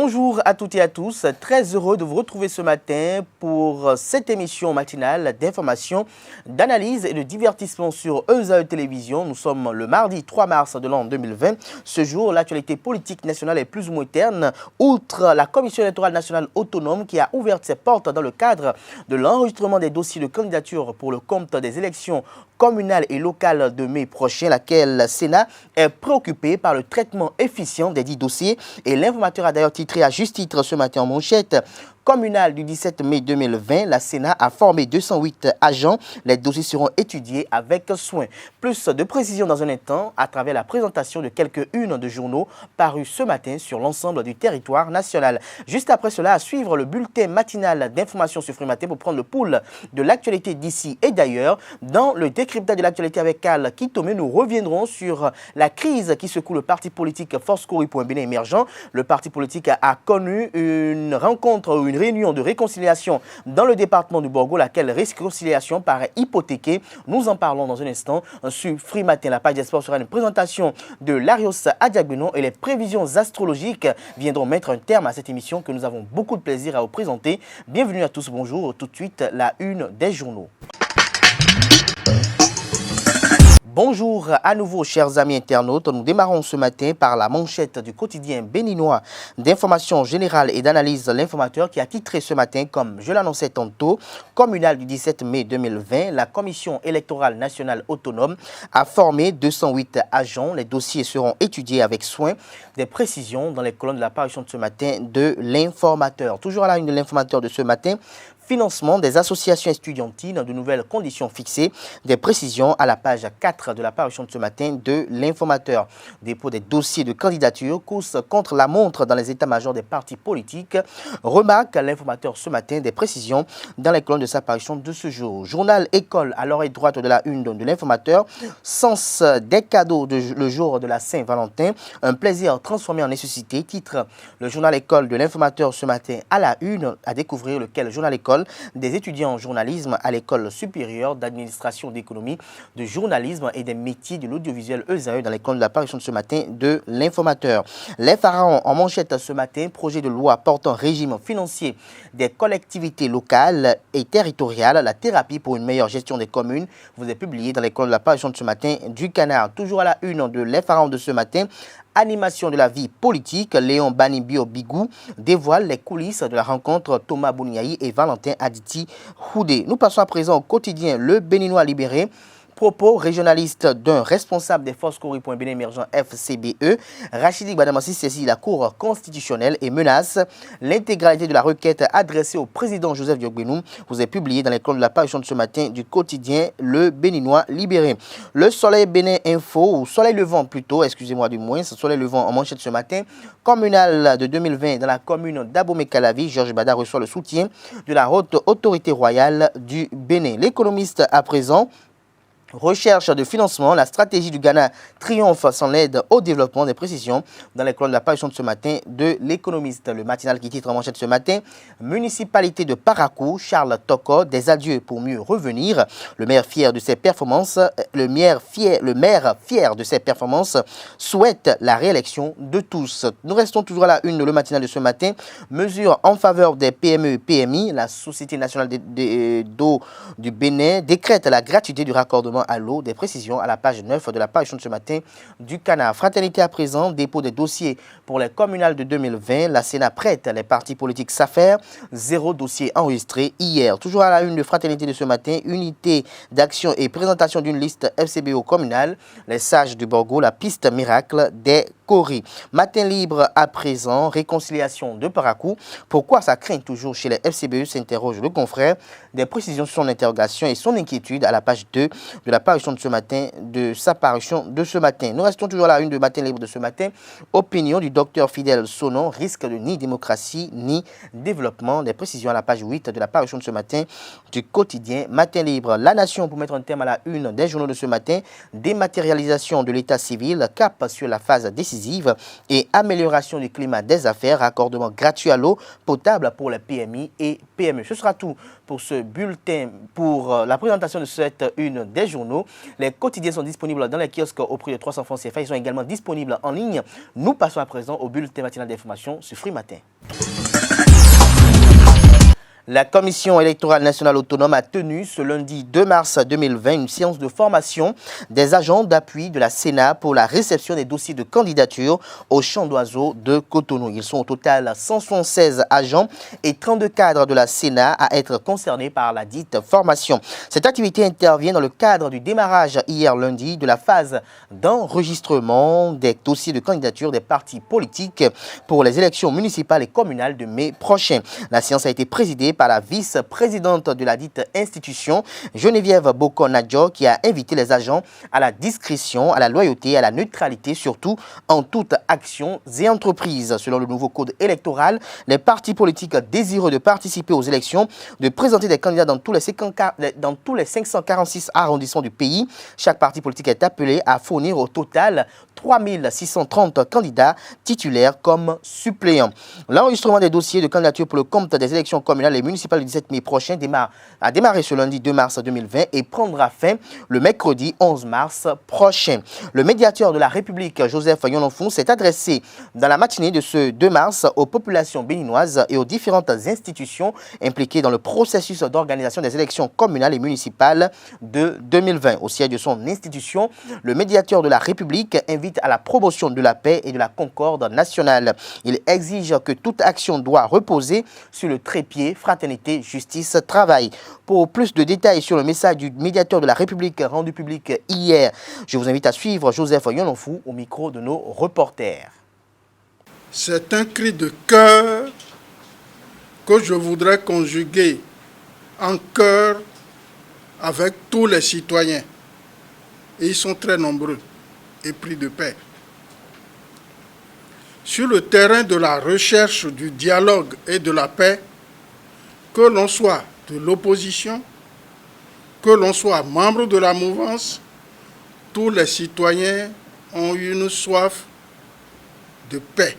Bonjour à toutes et à tous, très heureux de vous retrouver ce matin pour cette émission matinale d'information, d'analyse et de divertissement sur ESAE Télévision. Nous sommes le mardi 3 mars de l'an 2020. Ce jour, l'actualité politique nationale est plus ou moins terne, outre la Commission électorale nationale autonome qui a ouvert ses portes dans le cadre de l'enregistrement des dossiers de candidature pour le compte des élections communale et locale de mai prochain, laquelle le Sénat est préoccupé par le traitement efficient des 10 dossiers. Et l'informateur a d'ailleurs titré à juste titre ce matin en manchette: communale du 17 mai 2020, la Sénat a formé 208 agents. Les dossiers seront étudiés avec soin. Plus de précisions dans un instant à travers la présentation de quelques-unes de journaux parus ce matin sur l'ensemble du territoire national. Juste après cela, à suivre le bulletin matinal d'information sur Frimatin pour prendre le pouls de l'actualité d'ici et d'ailleurs. Dans le décryptage de l'actualité avec Al Kitome, nous reviendrons sur la crise qui secoue le parti politique Force Kori pour un Bénin émergent. Le parti politique a connu une rencontre ou une réunion de réconciliation dans le département du Borgo, laquelle réconciliation paraît hypothéquée. Nous en parlons dans un instant sur Frimatin. La page des sports sera une présentation de Larios Adiagbenon et les prévisions astrologiques viendront mettre un terme à cette émission que nous avons beaucoup de plaisir à vous présenter. Bienvenue à tous, bonjour. Tout de suite, la une des journaux. Bonjour à nouveau, chers amis internautes. Nous démarrons ce matin par la manchette du quotidien béninois d'information générale et d'analyse L'Informateur qui a titré ce matin, comme je l'annonçais tantôt, communale du 17 mai 2020, la Commission électorale nationale autonome a formé 208 agents. Les dossiers seront étudiés avec soin. Des précisions dans les colonnes de la parution de ce matin de L'Informateur. Toujours à la une de L'Informateur de ce matin, financement des associations estudiantines, de nouvelles conditions fixées, des précisions à la page 4 de la parution de ce matin de L'Informateur. Dépôt des dossiers de candidature, course contre la montre dans les états-majors des partis politiques. Remarque à L'Informateur ce matin des précisions dans les colonnes de sa parution de ce jour. Journal École à l'oreille droite de la une de L'Informateur. Sens des cadeaux le jour de la Saint-Valentin. Un plaisir transformé en nécessité. Titre le journal École de L'Informateur ce matin à la une, à découvrir lequel journal École des étudiants en journalisme à l'École supérieure d'administration d'économie, de journalisme et des métiers de l'audiovisuel ESAE dans l'école de la parution de ce matin de L'Informateur. Les pharaons en manchette ce matin, projet de loi portant régime financier des collectivités locales et territoriales, la thérapie pour une meilleure gestion des communes, vous est publié dans l'école de la parution de ce matin du Canard. Toujours à la une de Les pharaons de ce matin, animation de la vie politique, Léon Banibio Bigou dévoile les coulisses de la rencontre Thomas Bouniaï et Valentin Aditi Houdé. Nous passons à présent au quotidien Le Béninois Libéré. Propos régionalistes d'un responsable des forces Kori pour un Bénin émergent FCBE. Rachidi Badamassi saisit la Cour constitutionnelle et menace l'intégralité de la requête adressée au président Joseph Diogbenou. Vous est publié dans les colonnes de la parution de ce matin du quotidien Le Béninois Libéré. Le Soleil Bénin Info, ou Soleil Levant plutôt, excusez-moi du moins, Soleil Levant en manchette ce matin. Communale de 2020 dans la commune d'Abomey-Calavi, Georges Bada reçoit le soutien de la haute autorité royale du Bénin. L'économiste à présent. Recherche de financement, la stratégie du Ghana triomphe sans l'aide au développement. Des précisions dans les colonnes de la parution de ce matin de L'Économiste. Le matinal qui titre en manchette ce matin, municipalité de Parakou, Charles Toko, des adieux pour mieux revenir. Le maire fier de ses performances, souhaite la réélection de tous. Nous restons toujours à la une de le matinal de ce matin. Mesures en faveur des PME PMI, la Société nationale d'eau du Bénin décrète la gratuité du raccordement à l'eau. Des précisions à la page 9 de la parution de ce matin du Canard. Fraternité à présent, dépôt des dossiers pour les communales de 2020. La Sénat prête les partis politiques s'affaire. 0 dossier enregistré hier. Toujours à la une de Fraternité de ce matin, unité d'action et présentation d'une liste FCBO communale. Les sages du Borgo, la piste miracle des Kori. Matin libre à présent, réconciliation de Parakou. Pourquoi ça craint toujours chez les FCBE, s'interroge le confrère. Des précisions sur son interrogation et son inquiétude à la page 2 de la parution de ce matin, de sa parution de ce matin. Nous restons toujours à la une de Matin libre de ce matin. Opinion du docteur Fidèle Sonon, risque de ni démocratie ni développement. Des précisions à la page 8 de la parution de ce matin du quotidien Matin libre. La Nation pour mettre un terme à la une des journaux de ce matin. Dématérialisation de l'état civil, cap sur la phase décisive et amélioration du climat des affaires, raccordement gratuit à l'eau potable pour les PMI et PME. Ce sera tout pour ce bulletin, pour la présentation de cette une des journaux. journaux. Les quotidiens sont disponibles dans les kiosques au prix de 300 francs CFA. Ils sont également disponibles en ligne. Nous passons à présent au bulletin matinal d'information sur Free Matin. La Commission électorale nationale autonome a tenu ce lundi 2 mars 2020 une séance de formation des agents d'appui de la Sénat pour la réception des dossiers de candidature au champ d'oiseaux de Cotonou. Ils sont au total 176 agents et 32 cadres de la Sénat à être concernés par la dite formation. Cette activité intervient dans le cadre du démarrage hier lundi de la phase d'enregistrement des dossiers de candidature des partis politiques pour les élections municipales et communales de mai prochain. La séance a été présidée par la vice-présidente de la dite institution, Geneviève Boko-Nadjo, qui a invité les agents à la discrétion, à la loyauté, à la neutralité, surtout en toute action et entreprise. Selon le nouveau code électoral, les partis politiques désireux de participer aux élections, de présenter des candidats dans tous les 546 arrondissements du pays, chaque parti politique est appelé à fournir au total 3630 candidats titulaires comme suppléants. L'enregistrement des dossiers de candidature pour le compte des élections communales et municipales du 17 mai prochain a démarré ce lundi 2 mars 2020 et prendra fin le mercredi 11 mars prochain. Le médiateur de la République, Joseph Yononfou, s'est adressé dans la matinée de ce 2 mars aux populations béninoises et aux différentes institutions impliquées dans le processus d'organisation des élections communales et municipales de 2020. Au siège de son institution, le médiateur de la République invite à la promotion de la paix et de la concorde nationale. Il exige que toute action doit reposer sur le trépied fraternité, justice, travail. Pour plus de détails sur le message du médiateur de la République rendu public hier, je vous invite à suivre Joseph Yononfou au micro de nos reporters. C'est un cri de cœur que je voudrais conjuguer en cœur avec tous les citoyens. Et ils sont très nombreux. Épris de paix. Sur le terrain de la recherche du dialogue et de la paix, que l'on soit de l'opposition, que l'on soit membre de la mouvance, tous les citoyens ont une soif de paix.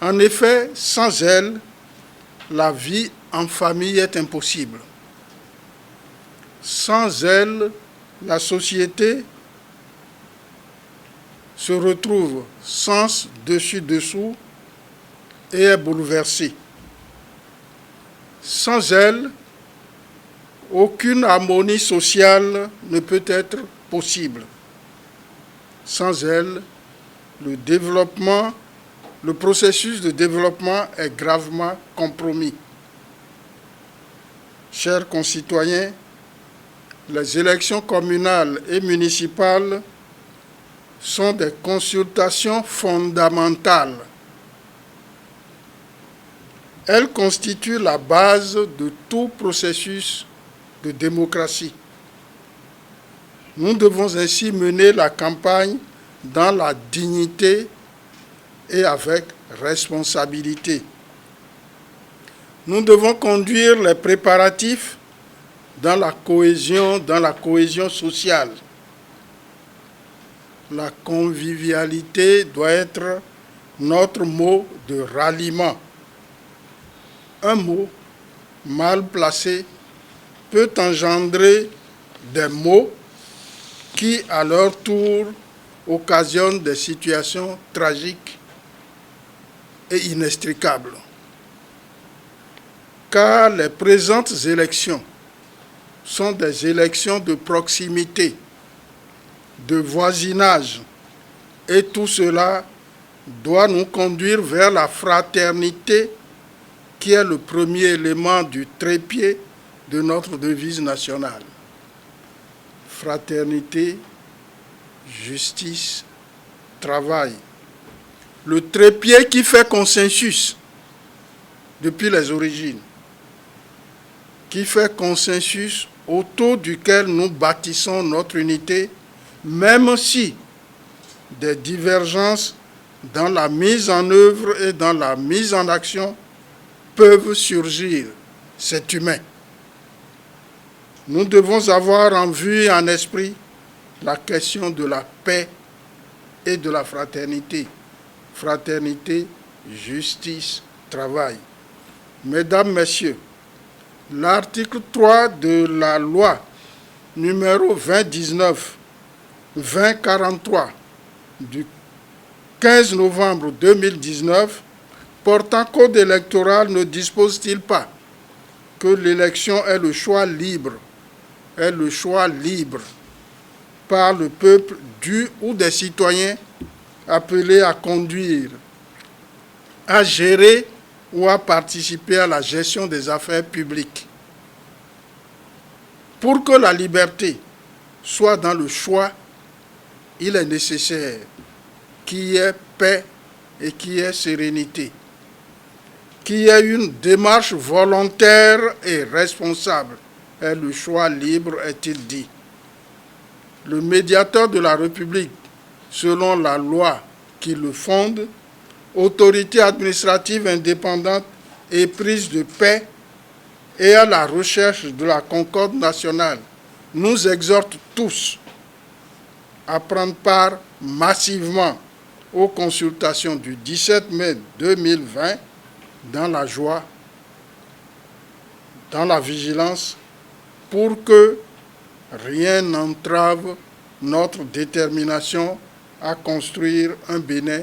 En effet, sans elle, la vie en famille est impossible. Sans elle, la société se retrouve sens dessus-dessous et est bouleversée. Sans elle, aucune harmonie sociale ne peut être possible. Sans elle, le processus de développement est gravement compromis. Chers concitoyens, les élections communales et municipales sont des consultations fondamentales. Elles constituent la base de tout processus de démocratie. Nous devons ainsi mener la campagne dans la dignité et avec responsabilité. Nous devons conduire les préparatifs dans la cohésion sociale. La convivialité doit être notre mot de ralliement. Un mot mal placé peut engendrer des mots qui, à leur tour, occasionnent des situations tragiques et inextricables. Car les présentes élections sont des élections de proximité, de voisinage, et tout cela doit nous conduire vers la fraternité qui est le premier élément du trépied de notre devise nationale. Fraternité, justice, travail. Le trépied qui fait consensus depuis les origines, qui fait consensus autour duquel nous bâtissons notre unité, même si des divergences dans la mise en œuvre et dans la mise en action peuvent surgir. C'est humain. Nous devons avoir en vue et en esprit la question de la paix et de la fraternité. Fraternité, justice, travail. Mesdames, Messieurs, l'article 3 de la loi numéro 2019-2043 du 15 novembre 2019 portant code électoral ne dispose-t-il pas que l'élection est le choix libre par le peuple du ou des citoyens appelés à conduire, à gérer ou à participer à la gestion des affaires publiques. Pour que la liberté soit dans le choix, il est nécessaire qu'il y ait paix et qu'il y ait sérénité, qu'il y ait une démarche volontaire et responsable. Et le choix libre, est-il dit. Le médiateur de la République, selon la loi qui le fonde, autorité administrative indépendante et prise de paix et à la recherche de la concorde nationale, nous exhorte tous à prendre part massivement aux consultations du 17 mai 2020 dans la joie, dans la vigilance, pour que rien n'entrave notre détermination à construire un Bénin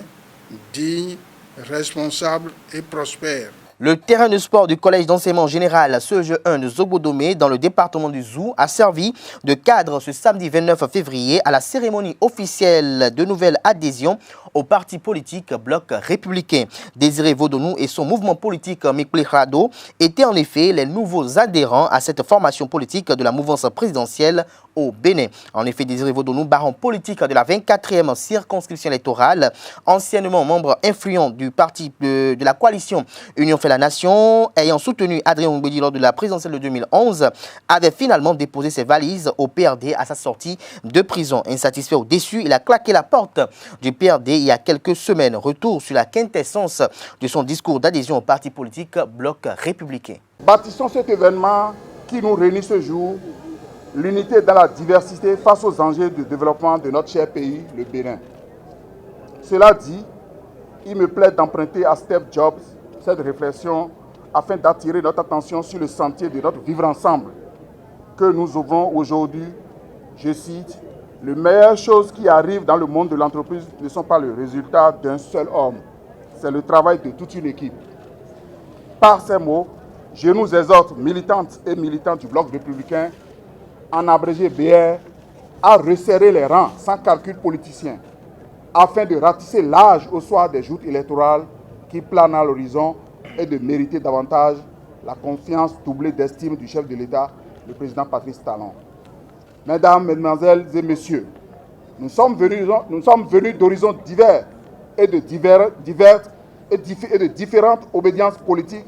digne, responsable et prospère. Le terrain de sport du collège d'enseignement général Seuge 1 de Zobodomé dans le département du Zou a servi de cadre ce samedi 29 février à la cérémonie officielle de nouvelle adhésion au parti politique Bloc républicain. Désiré Vodonou et son mouvement politique Miklirado étaient en effet les nouveaux adhérents à cette formation politique de la mouvance présidentielle au Bénin. En effet, Désiré Vodonou, baron politique de la 24e circonscription électorale, anciennement membre influent du parti de la coalition Union fait la Nation, ayant soutenu Adrien Oumbedi lors de la présidentielle de 2011, avait finalement déposé ses valises au PRD à sa sortie de prison. Insatisfait ou déçu, il a claqué la porte du PRD il y a quelques semaines. Retour sur la quintessence de son discours d'adhésion au parti politique Bloc républicain. Bâtissons cet événement qui nous réunit ce jour, l'unité dans la diversité face aux enjeux de développement de notre cher pays, le Bénin. Cela dit, il me plaît d'emprunter à Steve Jobs cette réflexion afin d'attirer notre attention sur le sentier de notre vivre ensemble que nous ouvrons aujourd'hui. Je cite, « Les meilleures choses qui arrivent dans le monde de l'entreprise ne sont pas le résultat d'un seul homme, c'est le travail de toute une équipe. » Par ces mots, je nous exhorte, militantes et militants du Bloc républicain, en abrégé BR, à resserrer les rangs sans calcul politicien, afin de ratisser l'âge au soir des joutes électorales qui planent à l'horizon et de mériter davantage la confiance doublée d'estime du chef de l'État, le président Patrice Talon. Mesdames, Mesdemoiselles et Messieurs, nous sommes venus d'horizons divers et de différentes obédiences politiques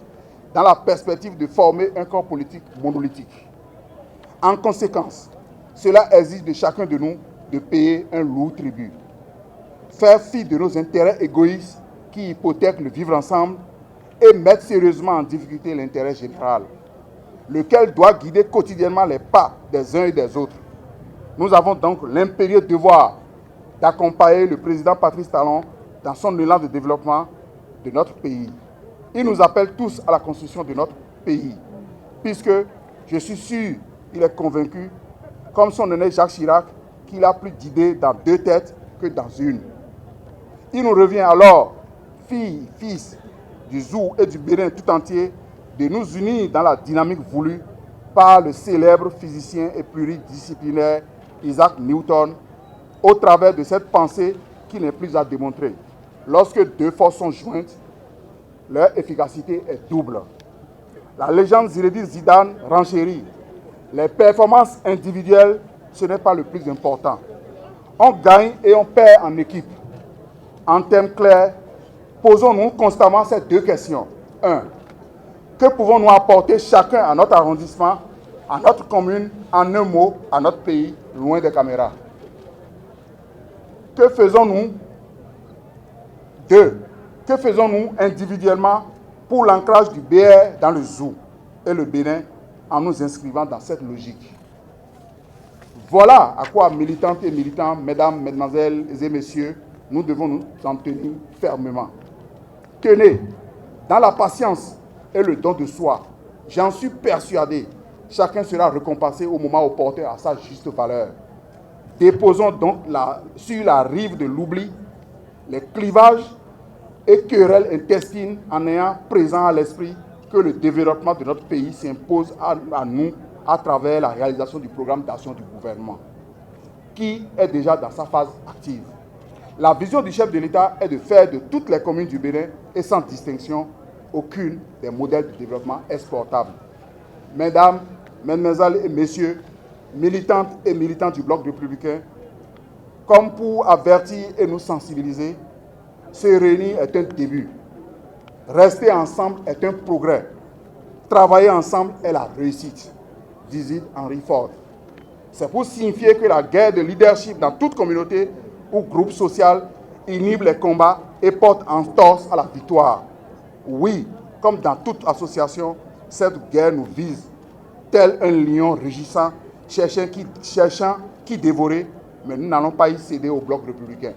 dans la perspective de former un corps politique monolithique. En conséquence, cela exige de chacun de nous de payer un lourd tribut. Faire fi de nos intérêts égoïstes qui hypothèquent le vivre ensemble et mettre sérieusement en difficulté l'intérêt général, lequel doit guider quotidiennement les pas des uns et des autres. Nous avons donc l'impérieux devoir d'accompagner le président Patrice Talon dans son élan de développement de notre pays. Il nous appelle tous à la construction de notre pays, puisque je suis sûr, il est convaincu, comme son aîné Jacques Chirac, qu'il a plus d'idées dans deux têtes que dans une. Il nous revient alors, filles, fils du Zou et du Bénin tout entier, de nous unir dans la dynamique voulue par le célèbre physicien et pluridisciplinaire Isaac Newton, au travers de cette pensée qui n'est plus à démontrer. Lorsque deux forces sont jointes, leur efficacité est double. La légende Zinedine Zidane renchérit. Les performances individuelles, ce n'est pas le plus important. On gagne et on perd en équipe. En termes clairs, posons-nous constamment ces deux questions. 1. Que pouvons-nous apporter chacun à notre arrondissement, à notre commune, en un mot, à notre pays, loin des caméras? Que faisons-nous? 2. Que faisons-nous individuellement pour l'ancrage du BR dans le Zou et le Bénin en nous inscrivant dans cette logique? Voilà à quoi, militantes et militants, mesdames, mesdemoiselles et messieurs, nous devons nous en tenir fermement. Tenez, dans la patience et le don de soi, j'en suis persuadé, chacun sera récompensé au moment opportun à sa juste valeur. Déposons donc sur la rive de l'oubli les clivages et querelles intestines en ayant présent à l'esprit que le développement de notre pays s'impose à nous à travers la réalisation du programme d'action du gouvernement, qui est déjà dans sa phase active. La vision du chef de l'État est de faire de toutes les communes du Bénin, et sans distinction, aucune des modèles de développement exportables. Mesdames, Mesdemoiselles et Messieurs, militantes et militants du Bloc républicain, comme pour avertir et nous sensibiliser, se réunir est un début. Rester ensemble est un progrès. Travailler ensemble est la réussite, disait Henry Ford. C'est pour signifier que la guerre de leadership dans toute communauté ou groupe social inhibe les combats et porte en torse à la victoire. Oui, comme dans toute association, cette guerre nous vise, tel un lion rugissant, cherchant qui dévorer, mais nous n'allons pas y céder au Bloc républicain.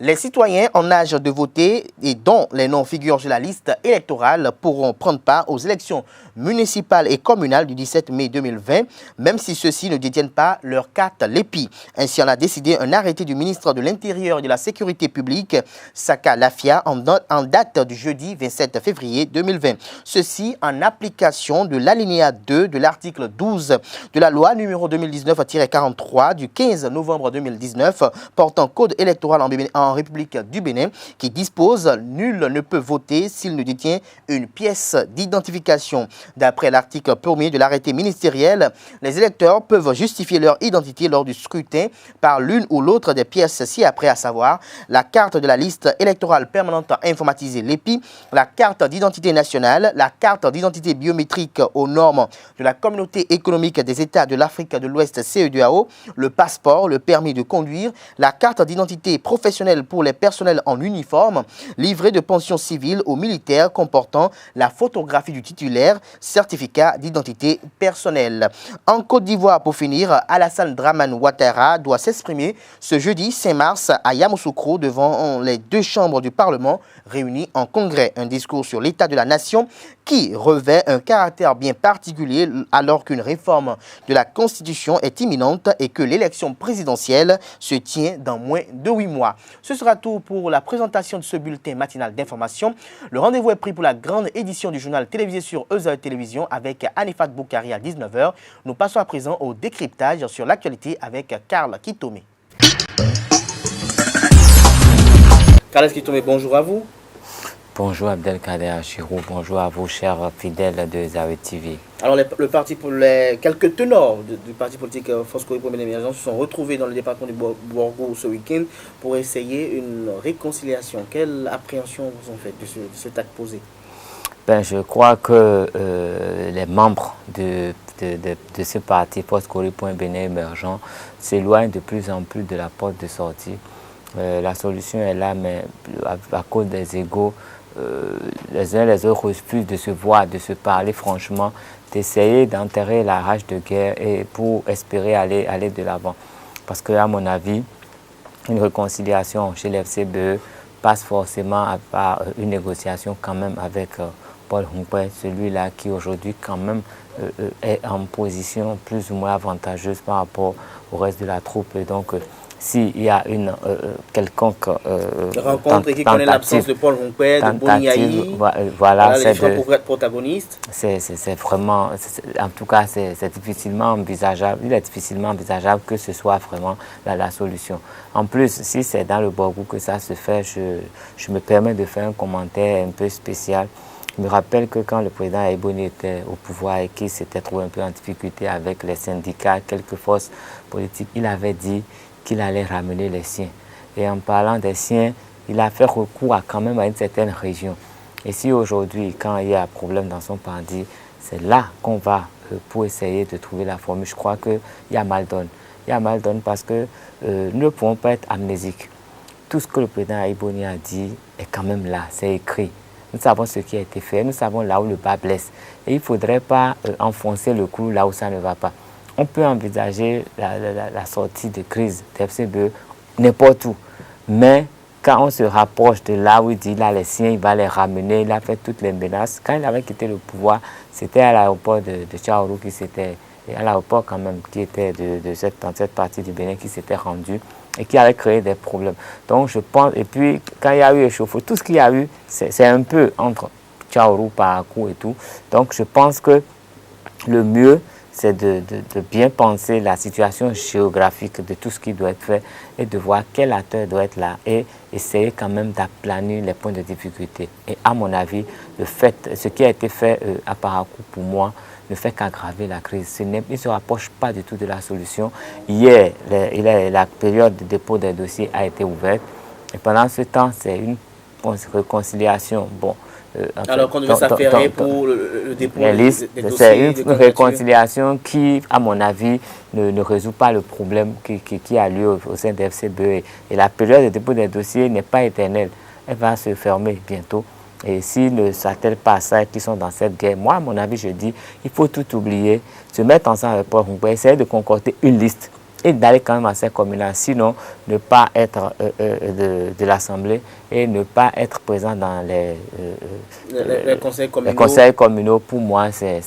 Les citoyens en âge de voter et dont les noms figurent sur la liste électorale pourront prendre part aux élections municipales et communales du 17 mai 2020, même si ceux-ci ne détiennent pas leur carte LEPI. Ainsi en a décidé un arrêté du ministre de l'Intérieur et de la Sécurité publique, Saka Lafia, en date du jeudi 27 février 2020. Ceci en application de l'alinéa 2 de l'article 12 de la loi numéro 2019-43 du 15 novembre 2019 portant code électoral en République du Bénin, qui dispose « Nul ne peut voter s'il ne détient une pièce d'identification ». D'après l'article 1er de l'arrêté ministériel, les électeurs peuvent justifier leur identité lors du scrutin par l'une ou l'autre des pièces ci-après, à savoir la carte de la liste électorale permanente informatisée LEPI, la carte d'identité nationale, la carte d'identité biométrique aux normes de la Communauté économique des États de l'Afrique de l'Ouest CEDEAO, le passeport, le permis de conduire, la carte d'identité professionnelle pour les personnels en uniforme, livret de pension civile aux militaires comportant la photographie du titulaire, certificat d'identité personnelle. En Côte d'Ivoire, pour finir, Alassane Dramane Ouattara doit s'exprimer ce jeudi 5 mars à Yamoussoukro devant les deux chambres du Parlement réunies en congrès. Un discours sur l'état de la nation qui revêt un caractère bien particulier alors qu'une réforme de la Constitution est imminente et que l'élection présidentielle se tient dans moins de 8 mois. Ce sera tout pour la présentation de ce bulletin matinal d'information. Le rendez-vous est pris pour la grande édition du journal télévisé sur EZA Télévision avec Anifat Boukari à 19h. Nous passons à présent au décryptage sur l'actualité avec Karl Kitomé. Karl Kitomé, bonjour à vous. Bonjour Abdelkader Achirou, bonjour à vous chers fidèles de Zawe TV. Alors quelques tenors du parti politique Fosco et Première Émergence se sont retrouvés dans le département du Borgo ce week-end pour essayer une réconciliation. Quelle appréhension vous en faites de cet acte posé? Je crois que les membres de ce parti Fosco et Première Émergence s'éloignent de plus en plus de la porte de sortie. La solution est là, mais à cause des égos, les uns les autres refusent de se voir, de se parler franchement, d'essayer d'enterrer la rage de guerre et pour espérer aller de l'avant. Parce qu'à mon avis, une réconciliation chez l'FCBE passe forcément par une négociation quand même avec Paul Hongpè, celui-là qui aujourd'hui quand même est en position plus ou moins avantageuse par rapport au reste de la troupe. Et donc, s'il y a une quelconque rencontre et qui connaît l'absence de Paul Hongpè, de Boniaï, voilà, les choix pour être protagoniste. C'est vraiment, en tout cas, c'est difficilement envisageable. Il est difficilement envisageable que ce soit vraiment la solution. En plus, si c'est dans le Borgo que ça se fait, je me permets de faire un commentaire un peu spécial. Je me rappelle que quand le président Aïboni était au pouvoir et qu'il s'était trouvé un peu en difficulté avec les syndicats, quelques forces politiques, il avait dit qu'il allait ramener les siens. Et en parlant des siens, il a fait recours quand même à une certaine région. Et si aujourd'hui, quand il y a un problème dans son parti, c'est là qu'on va pour essayer de trouver la formule. Je crois qu'il y a mal donne. Il y a mal donne parce que nous ne pouvons pas être amnésiques. Tout ce que le président Aïboni a dit est quand même là, c'est écrit. Nous savons ce qui a été fait, nous savons là où le bas blesse. Et il ne faudrait pas enfoncer le clou là où ça ne va pas. On peut envisager la sortie de crise de FCBE n'importe où. Mais quand on se rapproche de là où il dit là les siens, il va les ramener, il a fait toutes les menaces. Quand il avait quitté le pouvoir, c'était à l'aéroport de Tchaourou qui s'était, à l'aéroport quand même, qui était dans cette partie du Bénin qui s'était rendu et qui avait créé des problèmes. Donc je pense, et puis quand il y a eu échauffourée, tout ce qu'il y a eu, c'est un peu entre Tchaourou, Parakou et tout. Donc je pense que le mieux, c'est de bien penser la situation géographique de tout ce qui doit être fait et de voir quel acteur doit être là et essayer quand même d'aplanir les points de difficulté. Et à mon avis, ce qui a été fait à Parakou, pour moi, ne fait qu'aggraver la crise. Il ne se rapproche pas du tout de la solution. Hier, la période de dépôt des dossiers a été ouverte et pendant ce temps, c'est une réconciliation. Bon, alors qu'on devait s'affairer pour le dépôt des dossiers. C'est une réconciliation qui, à mon avis, ne résout pas le problème qui a lieu au sein des FCBE. Et la période de dépôt des dossiers n'est pas éternelle. Elle va se fermer bientôt. Et s'ils ne s'attellent pas à ça et qu'ils sont dans cette guerre, moi, à mon avis, je dis, il faut tout oublier, se mettre ensemble avec Paul Hongbe, essayer de concocter une liste et d'aller quand même à ces communes-là, sinon ne pas être de l'Assemblée et ne pas être présent dans les conseils communaux. Pour moi, c'est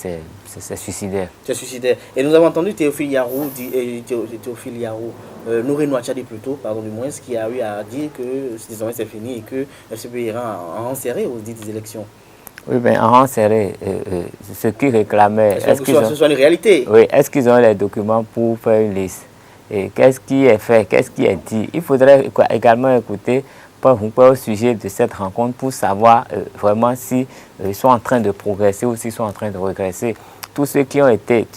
suicidaire. C'est suicidaire. Et nous avons entendu Théophile Yarou, Nouré Nouachadi plutôt, pardon du moins, qui a eu à dire que désormais c'est fini et que le FCBE ira en rang serré aux dites élections. Oui, mais en rang serré, ce qu'ils réclamaient... Est-ce que ce soit une réalité? Oui, est-ce qu'ils ont les documents pour faire une liste? Et qu'est-ce qui est fait? Qu'est-ce qui est dit? Il faudrait également écouter Paul Hongbe au sujet de cette rencontre pour savoir vraiment s'ils sont en train de progresser ou s'ils sont en train de régresser. Tous ceux qui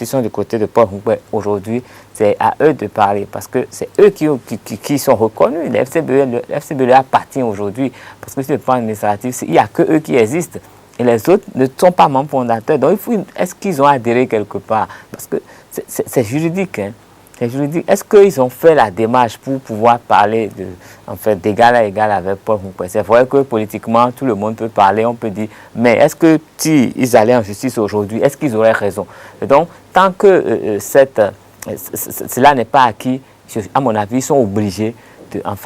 sont du côté de Paul Hongbe aujourd'hui, c'est à eux de parler parce que c'est eux qui sont reconnus. Le FCBE appartient aujourd'hui parce que sur le plan administratif, il n'y a que eux qui existent. Et les autres ne sont pas membres fondateurs. Donc, est-ce qu'ils ont adhéré quelque part? Parce que c'est juridique. Hein? C'est juridique. Est-ce qu'ils ont fait la démarche pour pouvoir parler d'égal à égal avec Paul Hongbe? C'est vrai que politiquement, tout le monde peut parler, on peut dire, mais est-ce que s'ils allaient en justice aujourd'hui, est-ce qu'ils auraient raison? Et donc, tant que cela n'est pas acquis, à mon avis, ils sont obligés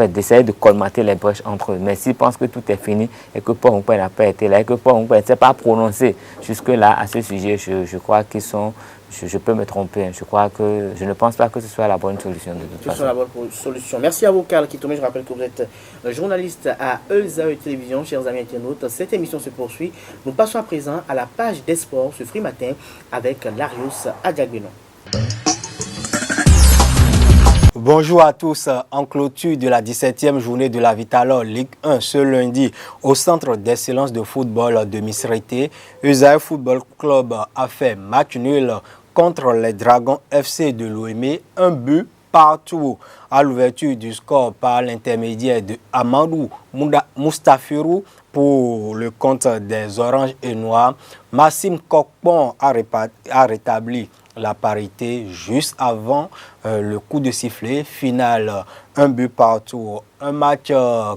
d'essayer de colmater les brèches entre eux. Mais s'ils pensent que tout est fini et que Paul Hongbe n'a pas été là et que Paul Hongbe ne s'est pas prononcé jusque-là à ce sujet, je crois qu'ils sont... Je peux me tromper. Je ne pense pas que ce soit la bonne solution de toute façon. Ce soit la bonne solution. Merci à vous, Karl Kitome. Je rappelle que vous êtes journaliste à ESAE Télévision. Chers amis internautes, cette émission se poursuit. Nous passons à présent à la page des sports ce Free Matin avec Larius Adiagbeno. Bonjour à tous. En clôture de la 17e journée de la Vitalor Ligue 1 ce lundi au Centre d'excellence de football de Misrete, ESAE Football Club a fait match nul contre les Dragons FC de Lomé, un but partout. À l'ouverture du score par l'intermédiaire de Amadou Moustafirou pour le compte des Oranges et Noirs, Massim Kokpon a rétabli la parité juste avant le coup de sifflet final, un but partout. Un match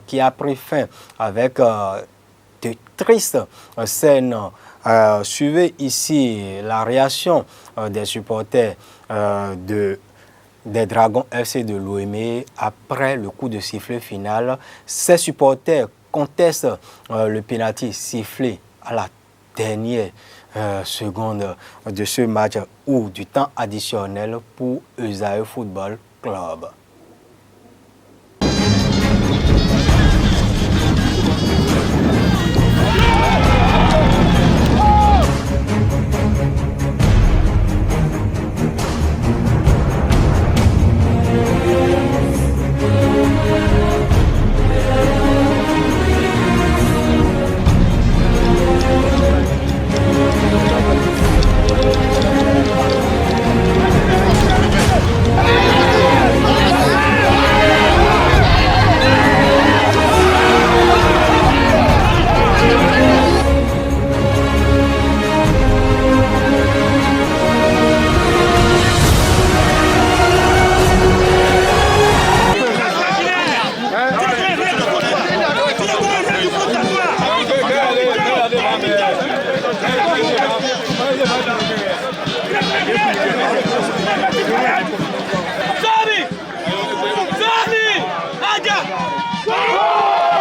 qui a pris fin avec de tristes scènes. Suivez ici la réaction des supporters des Dragons FC de Lomé après le coup de sifflet final. Ces supporters contestent le pénalty sifflé à la dernière seconde de ce match ou du temps additionnel pour ESAE Football Club. Zami! Aja!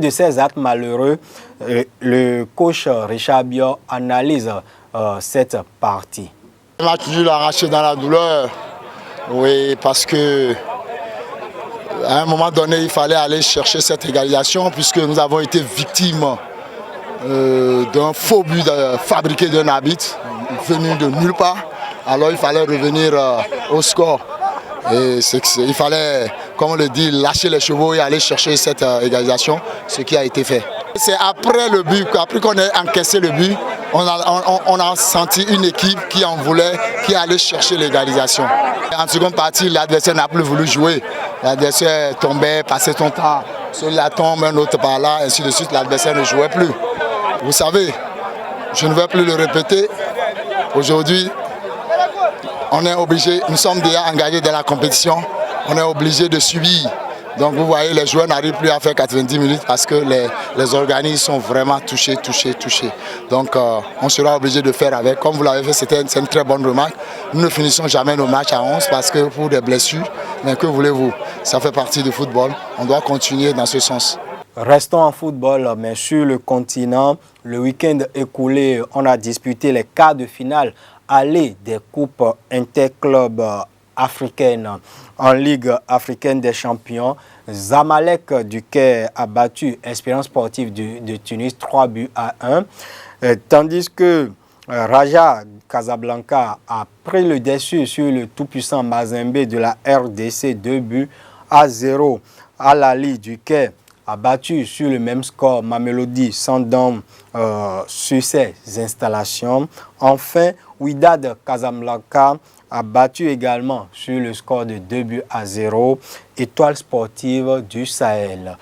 de ces actes malheureux, le coach Richard Biot analyse cette partie. On a toujours arraché dans la douleur, oui, parce que à un moment donné, il fallait aller chercher cette égalisation puisque nous avons été victimes d'un faux but fabriqué d'un arbitre venu de nulle part. Alors il fallait revenir au score. Et il fallait, comme on le dit, lâcher les chevaux et aller chercher cette égalisation, ce qui a été fait. C'est après le but, après qu'on ait encaissé le but, on a senti une équipe qui en voulait, qui allait chercher l'égalisation. En seconde partie, l'adversaire n'a plus voulu jouer. L'adversaire tombait, passait son temps, celui-là tombe, un autre par là, ainsi de suite, l'adversaire ne jouait plus. Vous savez, je ne vais plus le répéter, aujourd'hui, on est obligé, nous sommes déjà engagés dans la compétition, on est obligé de subir. Donc vous voyez, les joueurs n'arrivent plus à faire 90 minutes parce que les organismes sont vraiment touchés. Donc on sera obligé de faire avec. Comme vous l'avez fait, c'est une très bonne remarque. Nous ne finissons jamais nos matchs à 11 parce que pour des blessures, mais que voulez-vous, ça fait partie du football. On doit continuer dans ce sens. Restons en football, mais sur le continent, le week-end écoulé, on a disputé les quarts de finale aller des coupes interclubs africaines en Ligue africaine des champions. Zamalek du Caire a battu Espérance sportive de Tunis 3-1, tandis que Raja Casablanca a pris le dessus sur le tout-puissant Mazembe de la RDC 2-0. Al-Ali du Caire a battu sur le même score Mamelodi Sundowns sur ses installations. Enfin, Wydad Casablanca a battu également sur le score de 2-0 Étoile sportive du Sahel.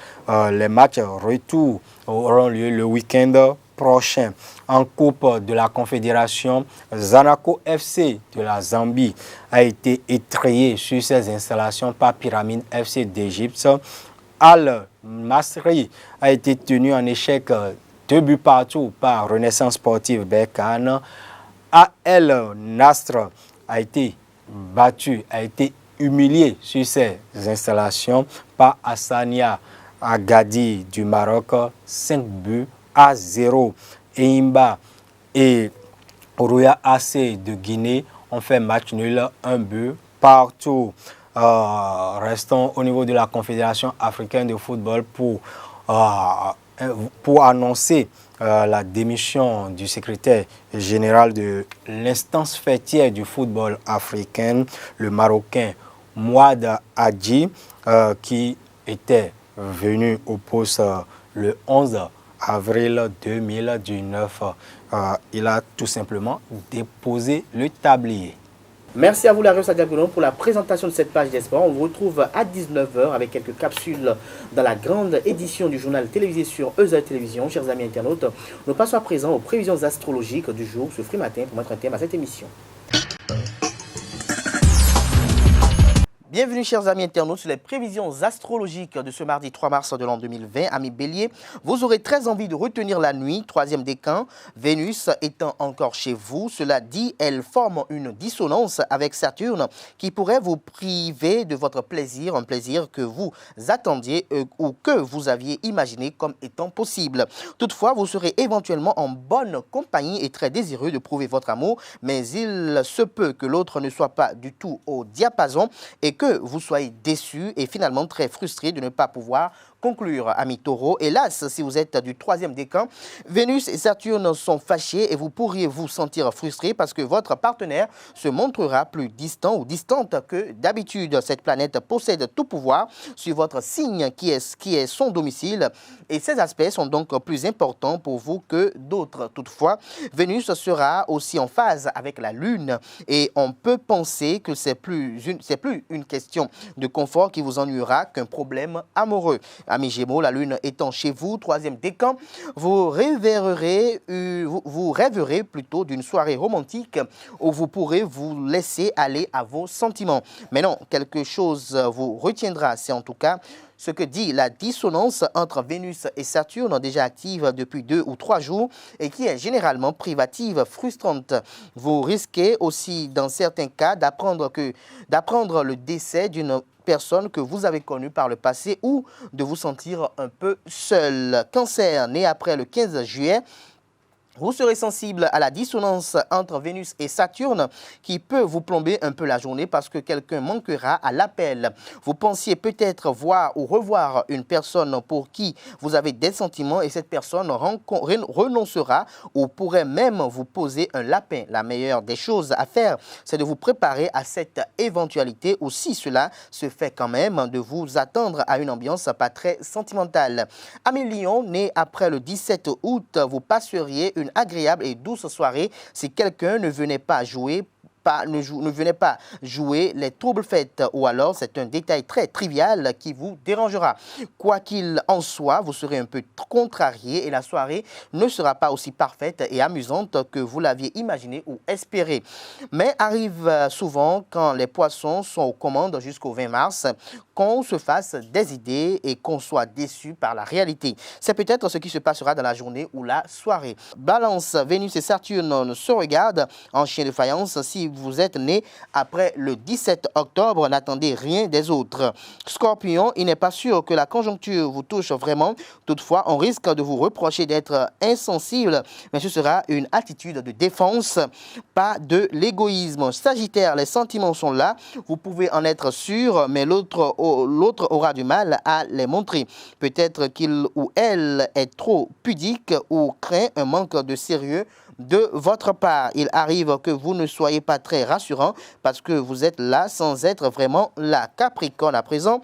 Les matchs retour auront lieu le week-end prochain. En Coupe de la Confédération, Zanaco FC de la Zambie a été étrayé sur ses installations par Pyramide FC d'Égypte. Al-Masri a été tenu en échec 2-partout par Renaissance Sportive Berkane. AL Nasr a été battu, a été humilié sur ses installations par Hassania Agadir du Maroc, 5-0. Eimba et Roya AC de Guinée ont fait match nul, 1 partout. Restons au niveau de la Confédération africaine de football pour annoncer la démission du secrétaire général de l'instance fêtière du football africain, le Marocain Mouad Hadji, qui était venu au poste le 11 avril 2019. Il a tout simplement déposé le tablier. Merci à vous, Lario Sadiagoulon, pour la présentation de cette page des sports. On vous retrouve à 19 h avec quelques capsules dans la grande édition du journal télévisé sur EZA Télévision. Chers amis internautes, nous passons à présent aux prévisions astrologiques du jour ce matin pour mettre un thème à cette émission. Bienvenue chers amis internautes sur les prévisions astrologiques de ce mardi 3 mars de l'an 2020. Amis Bélier, vous aurez très envie de retenir la nuit, 3e décan, Vénus étant encore chez vous. Cela dit, elle forme une dissonance avec Saturne qui pourrait vous priver de votre plaisir, un plaisir que vous attendiez ou que vous aviez imaginé comme étant possible. Toutefois, vous serez éventuellement en bonne compagnie et très désireux de prouver votre amour, mais il se peut que l'autre ne soit pas du tout au diapason et que vous soyez déçu et finalement très frustré de ne pas pouvoir conclure, amis taureaux. Hélas, si vous êtes du 3e décan, Vénus et Saturne sont fâchés et vous pourriez vous sentir frustré parce que votre partenaire se montrera plus distant ou distante que d'habitude. Cette planète possède tout pouvoir sur votre signe qui est son domicile et ces aspects sont donc plus importants pour vous que d'autres. Toutefois, Vénus sera aussi en phase avec la Lune et on peut penser que c'est plus une question de confort qui vous ennuiera qu'un problème amoureux. Amis Gémeaux, la Lune étant chez vous, 3e décan, vous rêverez plutôt d'une soirée romantique où vous pourrez vous laisser aller à vos sentiments. Mais non, quelque chose vous retiendra, c'est en tout cas ce que dit la dissonance entre Vénus et Saturne, déjà active depuis 2 ou 3 jours et qui est généralement privative, frustrante. Vous risquez aussi, dans certains cas, d'apprendre le décès d'une personne que vous avez connue par le passé ou de vous sentir un peu seul. Cancer, né après le 15 juillet, vous serez sensible à la dissonance entre Vénus et Saturne qui peut vous plomber un peu la journée parce que quelqu'un manquera à l'appel. Vous pensiez peut-être voir ou revoir une personne pour qui vous avez des sentiments et cette personne renoncera ou pourrait même vous poser un lapin. La meilleure des choses à faire, c'est de vous préparer à cette éventualité ou si cela se fait quand même, de vous attendre à une ambiance pas très sentimentale. Amis Lion, né après le 17 août, vous passeriez une agréable et douce soirée si quelqu'un ne venait pas jouer les troubles fêtes ou alors c'est un détail très trivial qui vous dérangera. Quoi qu'il en soit, vous serez un peu contrarié et la soirée ne sera pas aussi parfaite et amusante que vous l'aviez imaginé ou espéré. Mais arrive souvent quand les poissons sont aux commandes jusqu'au 20 mars, qu'on se fasse des idées et qu'on soit déçu par la réalité. C'est peut-être ce qui se passera dans la journée ou la soirée. Balance, Vénus et Saturne se regardent en chien de faïence. Si vous êtes né après le 17 octobre, n'attendez rien des autres. Scorpion, il n'est pas sûr que la conjoncture vous touche vraiment. Toutefois, on risque de vous reprocher d'être insensible, mais ce sera une attitude de défense, pas de l'égoïsme. Sagittaire, les sentiments sont là, vous pouvez en être sûr, mais l'autre aura du mal à les montrer. Peut-être qu'il ou elle est trop pudique ou craint un manque de sérieux de votre part. Il arrive que vous ne soyez pas très rassurant parce que vous êtes là sans être vraiment là. Capricorne à présent,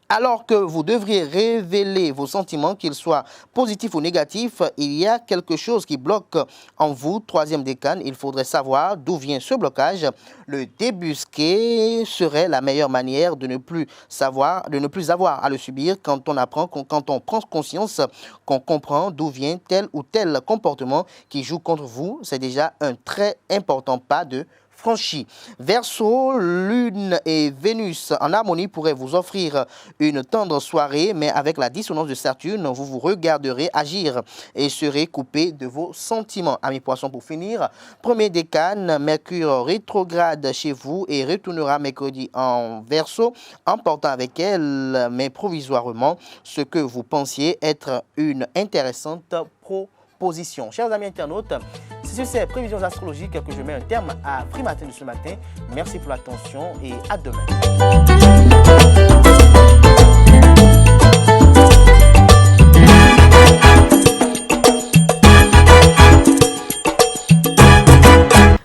alors que vous devriez révéler vos sentiments, qu'ils soient positifs ou négatifs, il y a quelque chose qui bloque en vous. Troisième décane, il faudrait savoir d'où vient ce blocage. Le débusquer serait la meilleure manière de ne plus avoir à le subir quand on prend conscience qu'on comprend d'où vient tel ou tel comportement qui joue contre vous. C'est déjà un très important pas de franchi. Verseau, Lune et Vénus en harmonie pourraient vous offrir une tendre soirée, mais avec la dissonance de Saturne, vous vous regarderez agir et serez coupé de vos sentiments. Amis Poissons, pour finir, premier décane, Mercure rétrograde chez vous et retournera mercredi en Verseau, emportant avec elle, mais provisoirement, ce que vous pensiez être une intéressante proposition. Chers amis internautes, c'est sur ces prévisions astrologiques que je mets un terme à Free Matin de ce matin. Merci pour l'attention et à demain.